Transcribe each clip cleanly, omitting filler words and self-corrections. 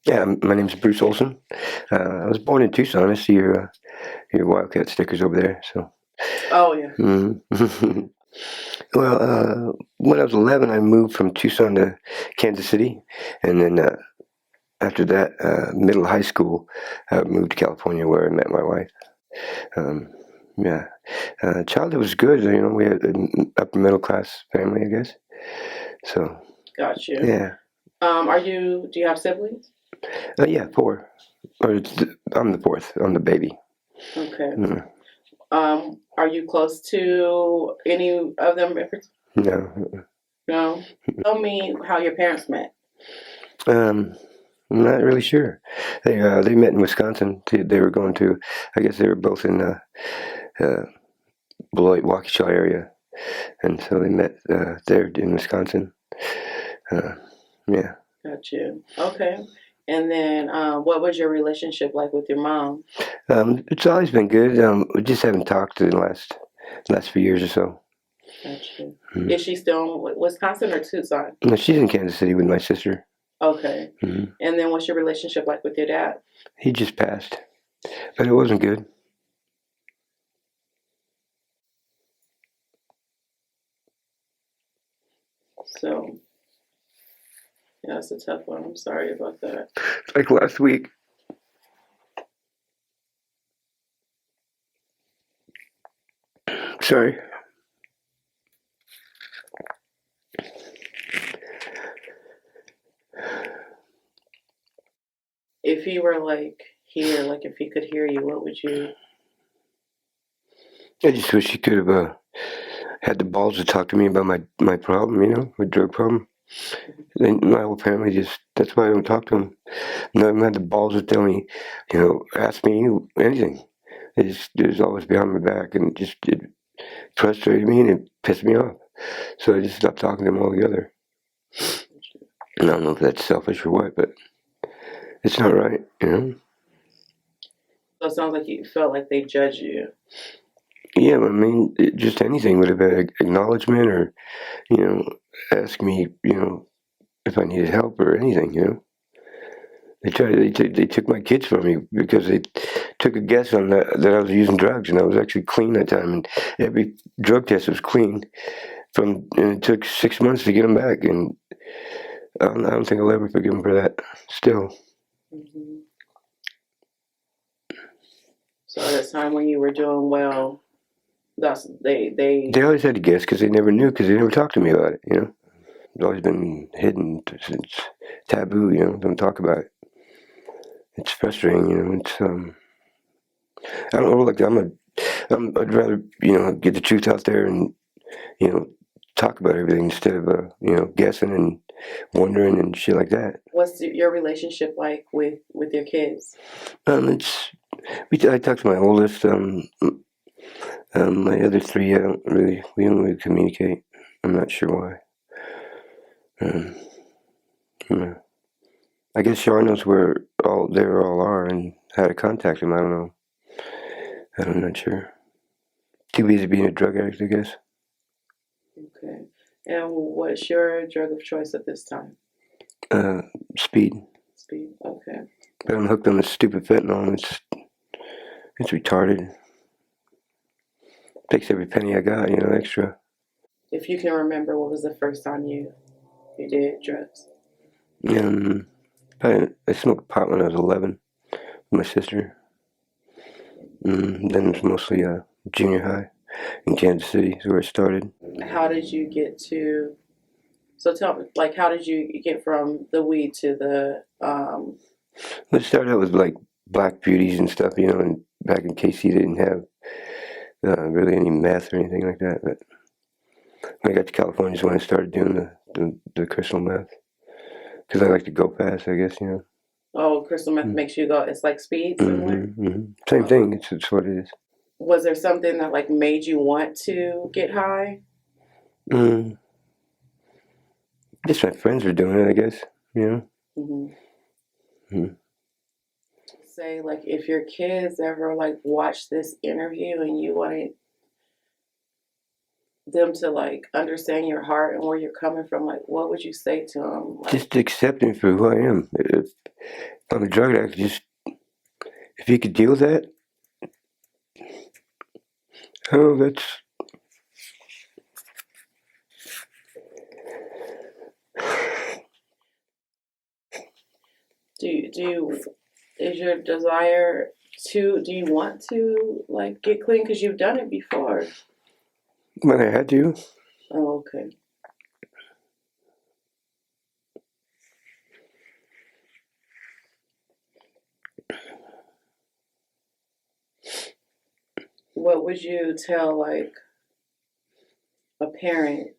Yeah, my name's Bruce Olson. I was born in Tucson. I see your Wildcat stickers over there. So, Oh yeah. mhm. Well, when I was 11, I moved from Tucson to Kansas City, and then after that, middle high school, I moved to California where I met my wife. Um, yeah, childhood was good. We had an upper middle class family, I guess. So, Got you. yeah, Do you have siblings? yeah, four. I'm the fourth. I'm the baby. Okay. Mm, Are you close to any of them? no. No. Tell me how your parents met. Um, I'm not really sure. They met in Wisconsin. They were going to, I guess they were both in uh, Beloit, Waukesha area, and so they met there in Wisconsin. Uh, yeah. Got you. Okay. And then, what was your relationship like with your mom? It's always been good. We just haven't talked in the last few years or so. Got you. Mm. Is she still in Wisconsin or Tucson? No, she's in Kansas City with my sister. Okay. Mm. And then, what's your relationship like with your dad? He just passed, but it wasn't good. So, yeah, it's a tough one. I'm sorry about that. Like last week. Sorry. If he were like here, like if he could hear you, what would you? I just wish he could have had the balls to talk to me about my problem. My drug problem. My whole family that's why I don't talk to them. None of them had the balls to tell me, ask me anything. They just always behind my back, and it frustrated me and it pissed me off. So I just stopped talking to them altogether. And I don't know if that's selfish or what, but it's not right. So it sounds like you felt like they judge you. Yeah, I mean, just anything would have been acknowledgement or, you know, ask me, if I needed help or anything. They took my kids from me because they took a guess on that I was using drugs, and I was actually clean that time, and every drug test was clean. And it took 6 months to get them back, and I don't think I'll ever forgive them for that. Still, Hmm. So at a time when you were doing well, that's they. they always had to guess because they never knew because they never talked to me about it. It's always been hidden since taboo. Don't talk about it. It's frustrating. I don't know. Like I'd rather get the truth out there and you know, talk about everything instead of guessing and wondering and shit like that. What's your relationship like with your kids? It's I talk to my oldest. My other three, we don't really communicate. I'm not sure why. Um, yeah. I guess Char knows where they all are and how to contact them. I don't know. I'm not sure. Too busy being a drug addict, I guess. Okay. And what's your drug of choice at this time? Uh, Speed, Speed. Okay. but I'm hooked on this stupid fentanyl. And it's retarded. Takes every penny I got, extra. If you can remember, what was the first time you did drugs? Um, I smoked pot when I was 11 with my sister. Then it was mostly junior high in Kansas City is where it started. How did you get to? So tell me, like, how did you get from the weed to the? It started out with like black beauties and stuff, and back in KC they didn't have really any meth or anything like that. But when I got to California is when I started doing the crystal meth because I like to go fast, I guess. Oh, crystal meth Mm. makes you go. It's like speed, similar. Mm-hmm. Same Uh, thing. It's what it is. was there something that like made you want to get high? Mm. Just my friends were doing it, I guess. You know. Hmm. Mm. Say like if your kids ever like watch this interview and you wanted them to like understand your heart and where you're coming from, like what would you say to them? Like, Just accept me for who I am. I'm a drug addict. Just if you could deal with that, oh, that's. Is your desire do you want to like get clean because you've done it before? When I had to. Oh, okay. What would you tell like a parent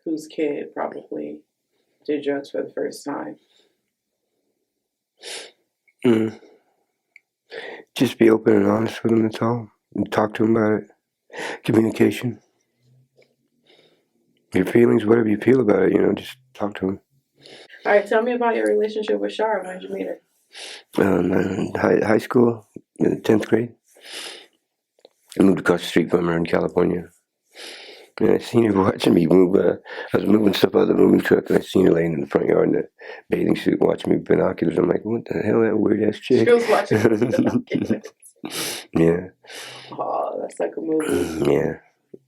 whose kid probably did drugs for the first time? Mm. Just be open and honest with them. That's all. And talk to them about it. Communication. Your feelings, whatever you feel about it, just talk to them. All right, tell me about your relationship with Shara. When did you meet her? High school, 10th grade. I moved across the street from her in California. And I seen her watching me move. I was moving stuff out of the moving truck, and I seen her laying in the front yard in a bathing suit watching me with binoculars. I'm like, what the hell, that weird ass chick? She was watching you with binoculars. Yeah. Oh, that's like a movie. Yeah.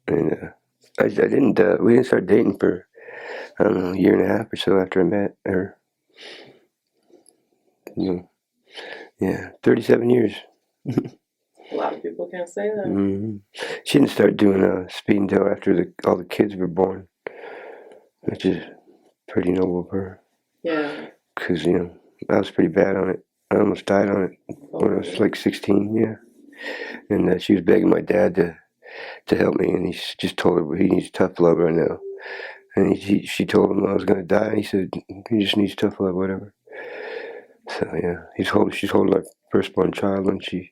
And I didn't, we didn't start dating for, I don't know, a year and a half or so after I met her. Yeah, 37 years. A lot of people can't say that. Mm-hmm. She didn't start doing speed until after all the kids were born, which is pretty noble of her. Yeah. Because, I was pretty bad on it. I almost died on it when I was like 16, yeah. And she was begging my dad to help me, and he just told her he needs tough love right now. And she told him I was going to die, and he said he just needs tough love, whatever. So, yeah, she's holding our firstborn child when she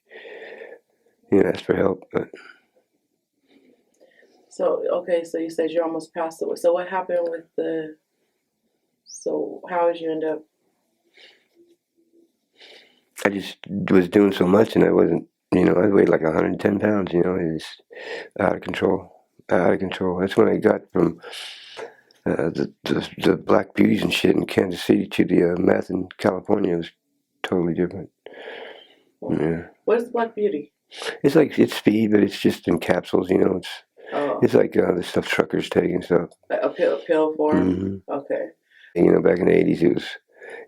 asked for help. But so you said you almost passed away. So what happened with how did you end up? I just was doing so much, and I wasn't, I weighed like 110 pounds, it was out of control. Out of control. That's when I got from the black beauties and shit in Kansas City to the meth in California. It was totally different. Yeah. What is Black Beauty? It's speed, but it's just in capsules, It's like the stuff truckers take and stuff. A pill form? Mm-hmm. Okay. Back in the 80s,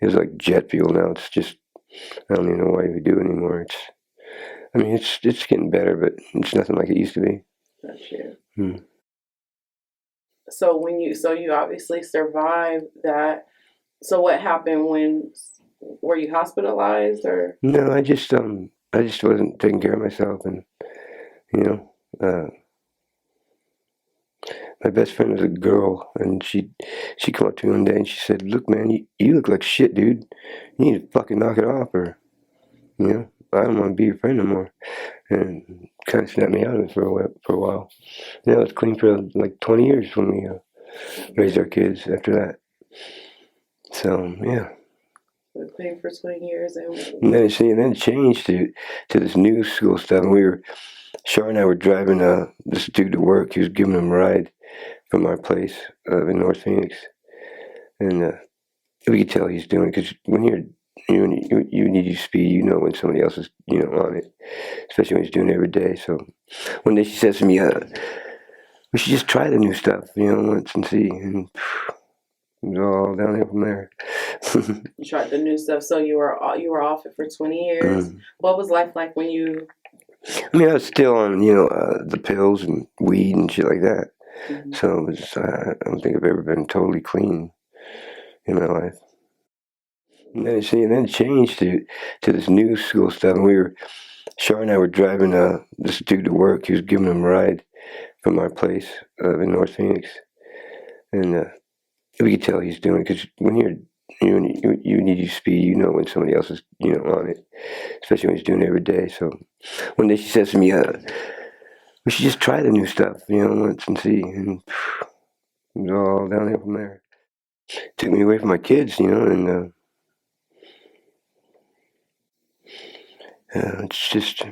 it was like jet fuel. Now it's just, I don't even know why we do it anymore. It's getting better, but it's nothing like it used to be. That's you. Hmm. So you obviously survived that. So what happened were you hospitalized or? No, I just wasn't taking care of myself, and my best friend was a girl, and she came up to me one day and she said, "Look, man, you look like shit, dude. You need to fucking knock it off, or I don't want to be your friend no more." And kind of snapped me out of it for a while. I was clean for like 20 years when we raised our kids after that. So yeah. Clean for 20 years And then it changed to this new school stuff. And Shar and I were driving this dude to work. He was giving him a ride from our place in North Phoenix, and we could tell he's doing it because when you need to speed, when somebody else is on it, especially when he's doing it every day. So one day she says to me, "We should just try the new stuff, once and see." And it was all downhill from there. You tried the new stuff, so you were off it for 20 years. What was life like when you? I was still on the pills and weed and shit like that. Mm-hmm. So it was, I don't think I've ever been totally clean in my life. And then it changed to this new school stuff. And Shar and I were driving this dude to work. He was giving him a ride from our place in North Phoenix, and we could tell he's doing it because when you need to speed, when somebody else is on it, especially when he's doing it every day. So one day she says to me, "We should just try the new stuff, once and see." And it was all downhill from there. Took me away from my kids, and it's just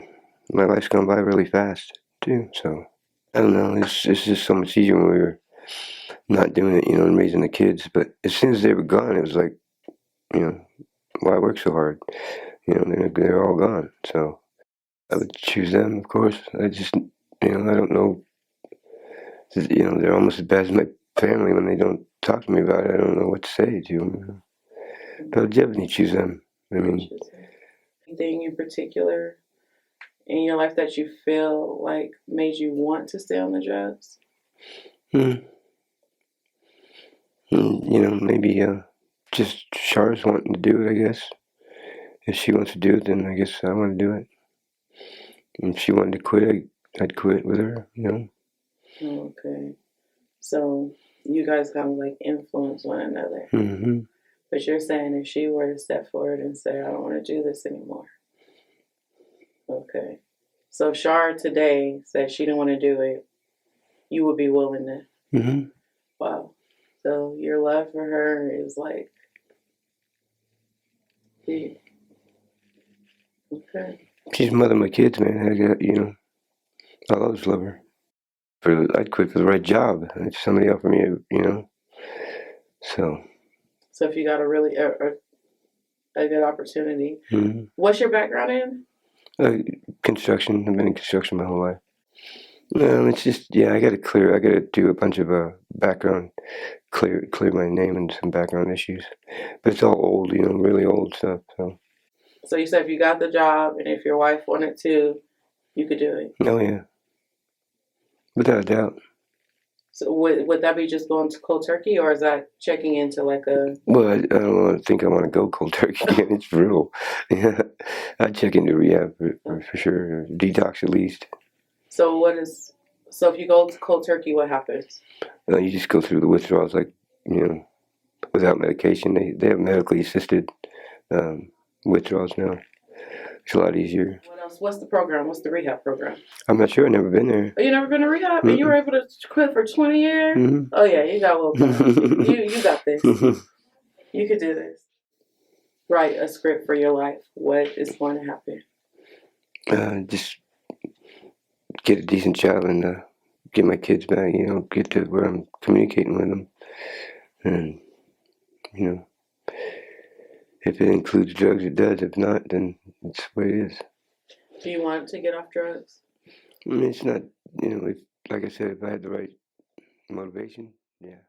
my life's gone by really fast too. So I don't know. It's just so much easier when we were not doing it, and raising the kids. But as soon as they were gone, it was like you know, why work so hard? You know, they're all gone. So I would choose them, of course. I just, I don't know. They're almost as bad as my family when they don't talk to me about it. I don't know what to say to them. But I would definitely choose them. I mean, anything in particular in your life that you feel like made you want to stay on the drugs? Maybe just Char's wanting to do it, I guess. If she wants to do it, then I guess I want to do it. If she wanted to quit, I'd quit with her, Okay. So you guys kind of like influence one another. Mm-hmm. But you're saying if she were to step forward and say, I don't want to do this anymore. Okay. So if Shar today said she didn't want to do it, you would be willing to. Mm-hmm. Wow. So your love for her is like deep. Okay. She's the mother of my kids, man. I'll always love her. I'd quit for the right job. If somebody offered me, So. So if you got a good opportunity, Mm-hmm. what's your background in? Construction. I've been in construction my whole life. No, it's just I got to do a bunch of background, clear my name and some background issues, but it's all old, really old stuff. So you said if you got the job and if your wife wanted to, you could do it. Oh yeah, without a doubt. So would that be just going to cold turkey, or is that checking into like a? Well, I don't think I want to go cold turkey again. It's brutal. Yeah, I'd check into rehab for sure, detox at least. So if you go to cold turkey, what happens? You just go through the withdrawals like without medication. They have medically assisted withdrawals now. It's a lot easier. What else? What's the program? What's the rehab program? I'm not sure. I've never been there. Oh, you never been to rehab, and you were able to quit for 20 years? Mm-hmm. Oh yeah, you got willpower. you got this. You could do this. Write a script for your life. What is going to happen? Just get a decent job and get my kids back. Get to where I'm communicating with them, and if it includes drugs, it does. If not, then it's the way it is. Do you want to get off drugs? I mean, it's not. Like I said, if I had the right motivation, yeah.